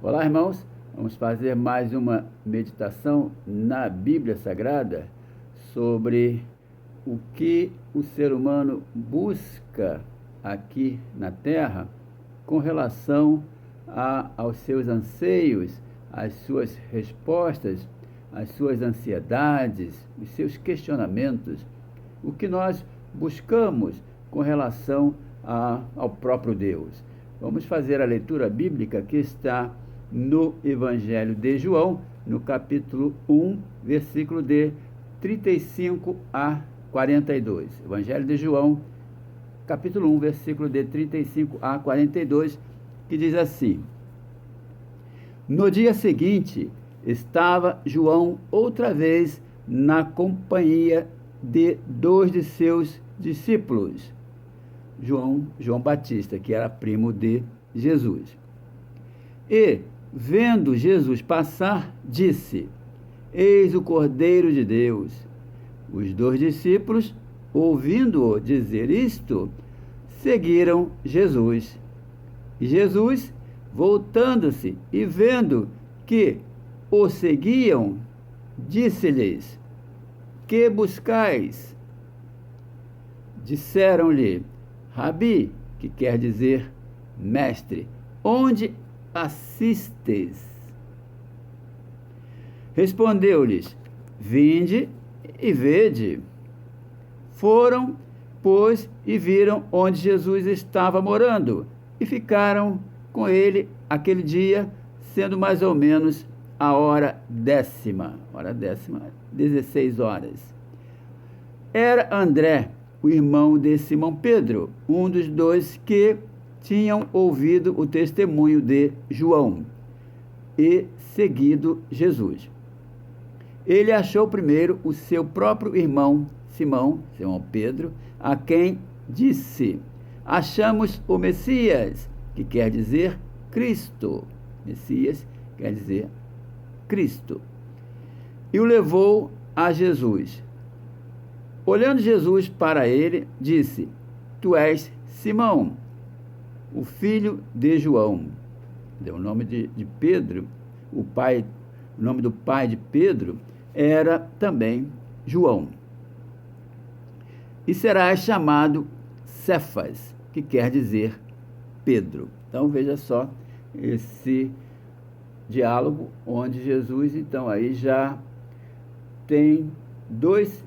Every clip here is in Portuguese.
Olá, irmãos. Vamos fazer mais uma meditação na Bíblia Sagrada sobre o que o ser humano busca aqui na Terra com relação aos seus anseios, às suas respostas, às suas ansiedades, os seus questionamentos, o que nós buscamos com relação ao próprio Deus. Vamos fazer a leitura bíblica que está no Evangelho de João, no capítulo 1, versículo de 35 a 42. Evangelho de João, capítulo 1, versículo de 35 a 42, que diz assim: No dia seguinte, estava João outra vez na companhia de dois de seus discípulos, João Batista, que era primo de Jesus. E, vendo Jesus passar, disse: Eis o Cordeiro de Deus. Os dois discípulos, ouvindo-o dizer isto, seguiram Jesus. E Jesus, voltando-se e vendo que o seguiam, disse-lhes: Que buscais? Disseram-lhe: Rabi, que quer dizer mestre, onde assistes? Respondeu-lhes: Vinde e vede. Foram, pois, e viram onde Jesus estava morando, e ficaram com ele aquele dia, sendo mais ou menos a hora décima, 16 horas. Era André, o irmão de Simão Pedro, um dos dois que tinham ouvido o testemunho de João e seguido Jesus. Ele achou primeiro o seu próprio irmão Simão Pedro, a quem disse: Achamos o Messias, que quer dizer Cristo. Messias quer dizer Cristo. E o levou a Jesus. Olhando Jesus para ele, disse: Tu és Simão, o filho de João. O nome de Pedro, o nome do pai de Pedro era também João. E serás chamado Cefas, que quer dizer Pedro. Então veja só esse diálogo onde Jesus, então, aí já tem dois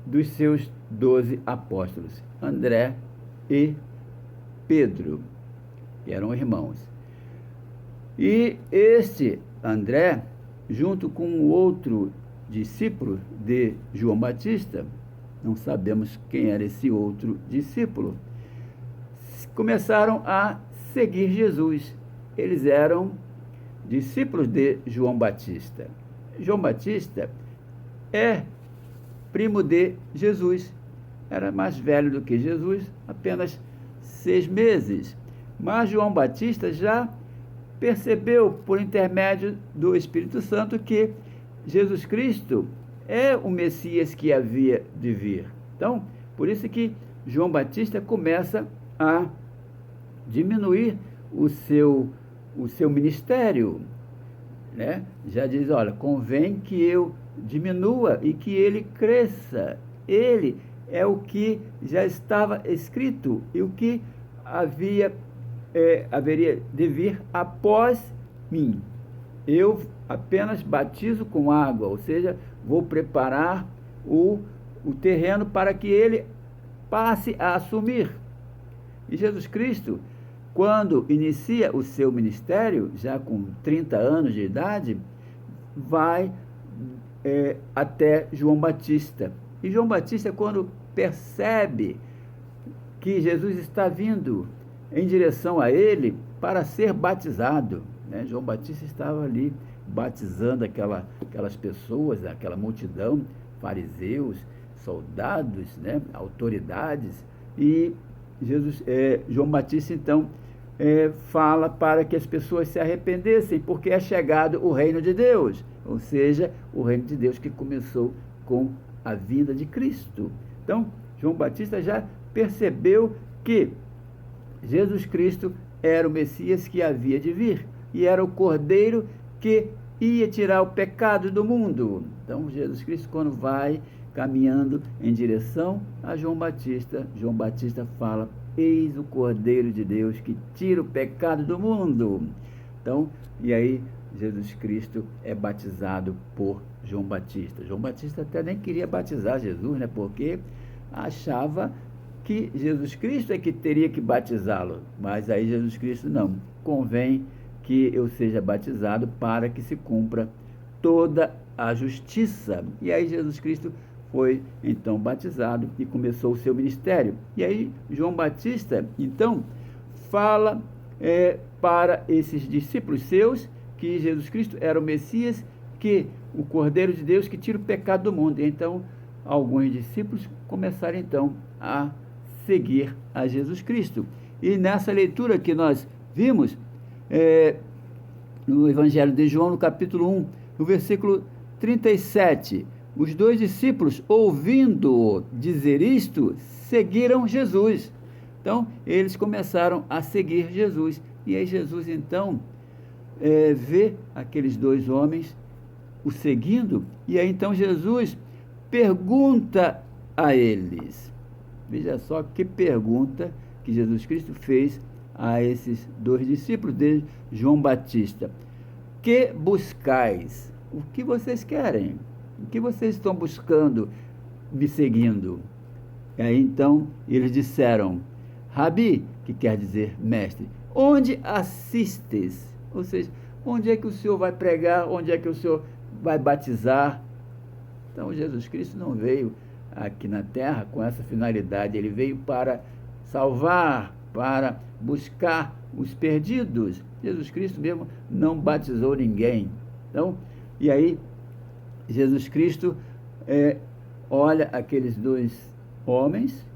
dos seus 12 apóstolos, André e Pedro, que eram irmãos. E este André, junto com o outro discípulo de João Batista, não sabemos quem era esse outro discípulo, começaram a seguir Jesus. Eles eram discípulos de João Batista. João Batista é primo de Jesus. Era mais velho do que Jesus, apenas 6 meses. Mas João Batista já percebeu, por intermédio do Espírito Santo, que Jesus Cristo é o Messias que havia de vir. Então, por isso que João Batista começa a diminuir o seu ministério, né? Já diz: olha, convém que eu diminua e que ele cresça. Ele é o que já estava escrito e o que haveria de vir após mim. Eu apenas batizo com água, ou seja, vou preparar o terreno para que ele passe a assumir. E Jesus Cristo, quando inicia o seu ministério, já com 30 anos de idade, vai até João Batista. E João Batista, quando percebe que Jesus está vindo em direção a ele para ser batizado, né? João Batista estava ali batizando aquelas pessoas, aquela multidão, fariseus, soldados, né? Autoridades, e João Batista, então, fala para que as pessoas se arrependessem, porque é chegado o reino de Deus, ou seja, o reino de Deus que começou com a vinda de Cristo. Então, João Batista já percebeu que Jesus Cristo era o Messias que havia de vir. e era o Cordeiro que ia tirar o pecado do mundo. Então, Jesus Cristo, quando vai caminhando em direção a João Batista fala: eis o Cordeiro de Deus que tira o pecado do mundo. Então, e aí Jesus Cristo é batizado por João Batista. João Batista até nem queria batizar Jesus, né? Porque achava que Jesus Cristo é que teria que batizá-lo. Mas aí Jesus Cristo não. Convém que eu seja batizado para que se cumpra toda a justiça. E aí Jesus Cristo foi então batizado e começou o seu ministério. E aí João Batista então fala para esses discípulos seus que Jesus Cristo era o Messias, que o Cordeiro de Deus que tira o pecado do mundo. E então alguns discípulos começaram então a seguir a Jesus Cristo. E nessa leitura que nós vimos no Evangelho de João, no capítulo 1, no versículo 37, os dois discípulos, ouvindo dizer isto, seguiram Jesus. Então, eles começaram a seguir Jesus. E aí Jesus, então, vê aqueles dois homens o seguindo, e aí então Jesus pergunta a eles. Veja só que pergunta que Jesus Cristo fez a esses dois discípulos de João Batista. Que buscais? O que vocês querem? O que vocês estão buscando, me seguindo? E aí então eles disseram: Rabi, que quer dizer mestre, onde assistes? Ou seja, onde é que o Senhor vai pregar? Onde é que o Senhor vai batizar? Então Jesus Cristo não veio aqui na terra com essa finalidade. Ele veio para salvar, para buscar os perdidos. Jesus Cristo mesmo não batizou ninguém. Então, e aí Jesus Cristo olha aqueles dois homens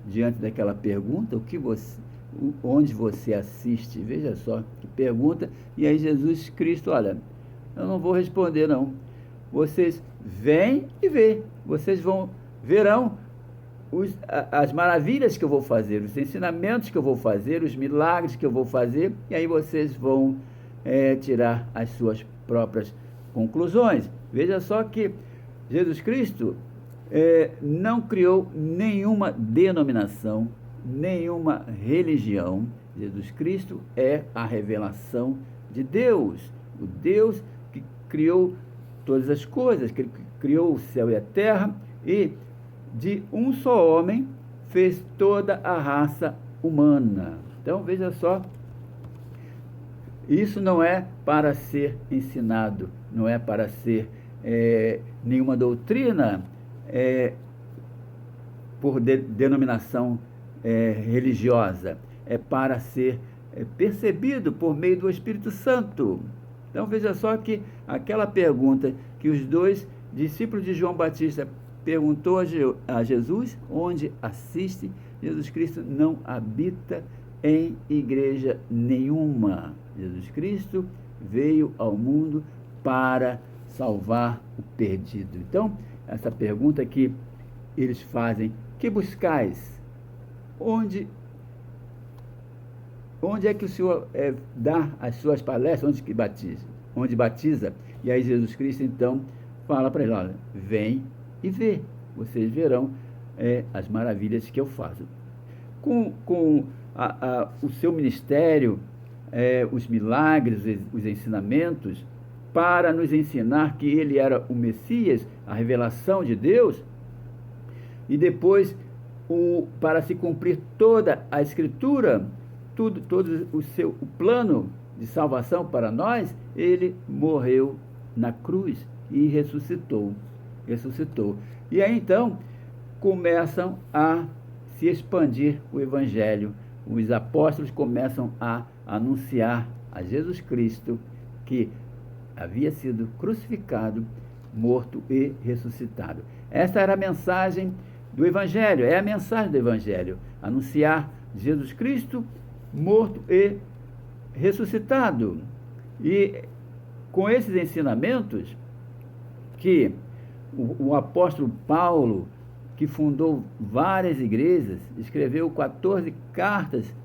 diante daquela pergunta: onde você assiste? Veja só que pergunta. E aí Jesus Cristo: olha, eu não vou responder não. Vocês vêm e vê. Vocês verão as maravilhas que eu vou fazer, os ensinamentos que eu vou fazer, os milagres que eu vou fazer, e aí vocês vão tirar as suas próprias conclusões. Veja só que Jesus Cristo não criou nenhuma denominação, nenhuma religião. Jesus Cristo é a revelação de Deus, o Deus que criou todas as coisas, que criou o céu e a terra, e de um só homem fez toda a raça humana. Então, veja só, isso não é para ser ensinado, não é para ser nenhuma doutrina por denominação religiosa, é para ser percebido por meio do Espírito Santo. Então, veja só que aquela pergunta que os dois discípulos de João Batista perguntou a Jesus, onde assiste, Jesus Cristo não habita em igreja nenhuma. Jesus Cristo veio ao mundo para salvar o perdido. Então, essa pergunta que eles fazem: que buscais? Onde é que o Senhor dá as suas palestras? Onde batiza? E aí Jesus Cristo então fala para eles: olha, vem e vê, vocês verão as maravilhas que eu faço. Com o seu ministério, os milagres, os ensinamentos, para nos ensinar que ele era o Messias, a revelação de Deus, e depois, para se cumprir toda a Escritura, todo o plano de salvação para nós, ele morreu na cruz e ressuscitou. E aí então começam a se expandir o Evangelho. Os apóstolos começam a anunciar a Jesus Cristo, que havia sido crucificado, morto e ressuscitado. Essa era a mensagem do Evangelho, é a mensagem do Evangelho: anunciar Jesus Cristo morto e ressuscitado. E com esses ensinamentos que o apóstolo Paulo, que fundou várias igrejas, escreveu 14 cartas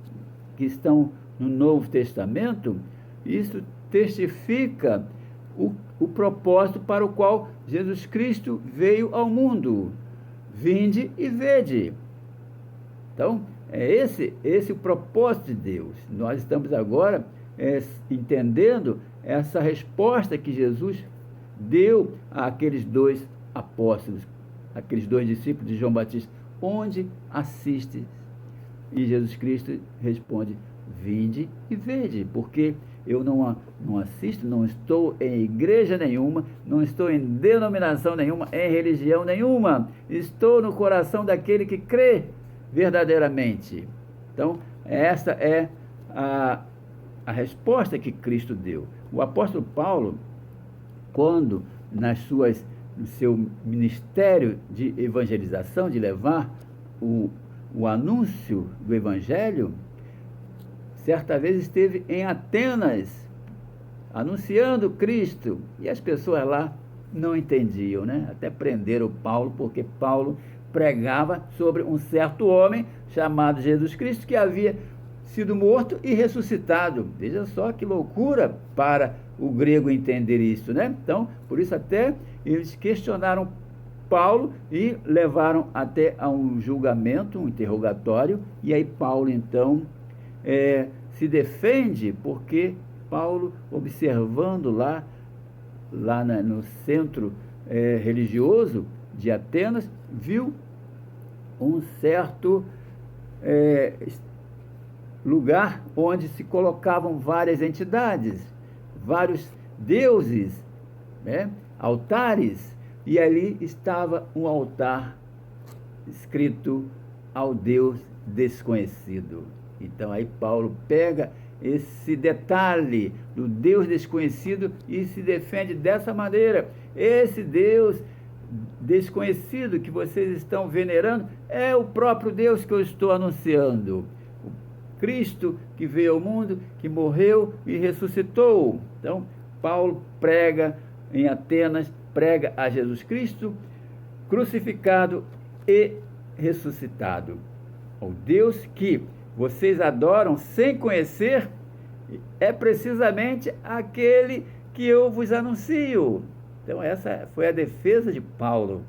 que estão no Novo Testamento, isso testifica o propósito para o qual Jesus Cristo veio ao mundo. Vinde e vede. Então, é esse o propósito de Deus. Nós estamos agora entendendo essa resposta que Jesus deu àqueles 2 apóstolos, aqueles 2 discípulos de João Batista. Onde assiste? E Jesus Cristo responde: vinde e vede, porque eu não assisto, não estou em igreja nenhuma, não estou em denominação nenhuma, em religião nenhuma, estou no coração daquele que crê verdadeiramente. Então, essa é a resposta que Cristo deu. O apóstolo Paulo, quando no seu ministério de evangelização, de levar o anúncio do evangelho, certa vez esteve em Atenas, anunciando Cristo, e as pessoas lá não entendiam, né? Até prenderam Paulo, porque Paulo pregava sobre um certo homem chamado Jesus Cristo, que havia sido morto e ressuscitado. Veja só que loucura para o grego entender isso, né? Então, por isso até eles questionaram Paulo e levaram até a um julgamento, um interrogatório, e aí Paulo, então, se defende, porque Paulo, observando lá no centro religioso de Atenas, viu um certo lugar onde se colocavam várias entidades, vários deuses, né, altares, e ali estava um altar escrito ao Deus desconhecido. Então aí Paulo pega esse detalhe do Deus desconhecido e se defende dessa maneira. Esse Deus desconhecido que vocês estão venerando é o próprio Deus que eu estou anunciando. O Cristo que veio ao mundo, que morreu e ressuscitou. Então, Paulo prega em Atenas, prega a Jesus Cristo crucificado e ressuscitado. O Deus que vocês adoram sem conhecer é precisamente aquele que eu vos anuncio. Então essa foi a defesa de Paulo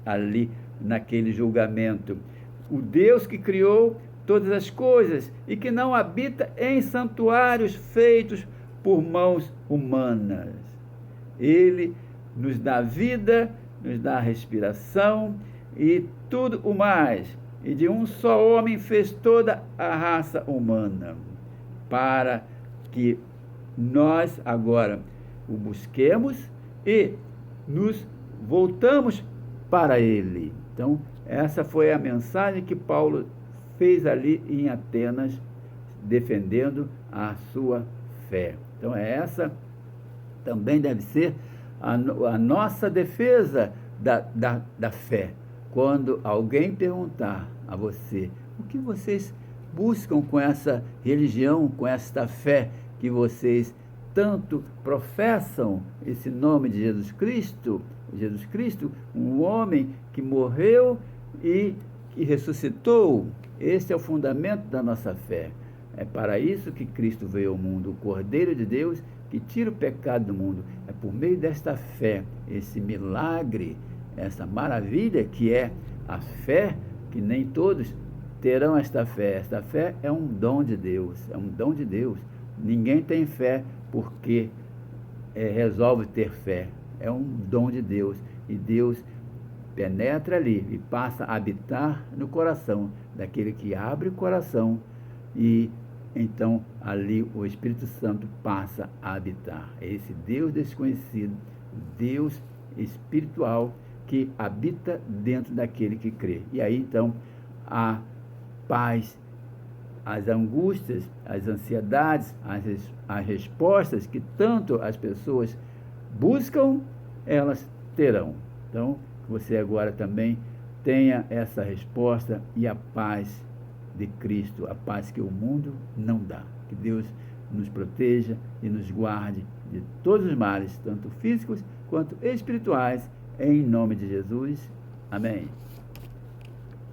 ali naquele julgamento. O Deus que criou todas as coisas e que não habita em santuários feitos por mãos humanas. Ele nos dá vida, nos dá respiração e tudo o mais. E de um só homem fez toda a raça humana, para que nós agora o busquemos e nos voltamos para ele. Então, essa foi a mensagem que Paulo fez ali em Atenas, defendendo a sua fé. Então, essa também deve ser a nossa defesa da fé. Quando alguém perguntar a você, o que vocês buscam com essa religião, com esta fé que vocês tanto professam, esse nome de Jesus Cristo, um homem que morreu e que ressuscitou, esse é o fundamento da nossa fé. É para isso que Cristo veio ao mundo, o Cordeiro de Deus que tira o pecado do mundo. É por meio desta fé, esse milagre, essa maravilha que é a fé, que nem todos terão esta fé. Esta fé é um dom de Deus, é um dom de Deus. Ninguém tem fé porque resolve ter fé. É um dom de Deus. E Deus penetra ali e passa a habitar no coração daquele que abre o coração, e então ali o Espírito Santo passa a habitar. É esse Deus desconhecido, Deus espiritual, que habita dentro daquele que crê. E aí então a paz, as angústias, as ansiedades, as respostas que tanto as pessoas buscam, elas terão. Então, que você agora também tenha essa resposta e a paz de Cristo, a paz que o mundo não dá. Que Deus nos proteja e nos guarde de todos os males, tanto físicos quanto espirituais, em nome de Jesus. Amém.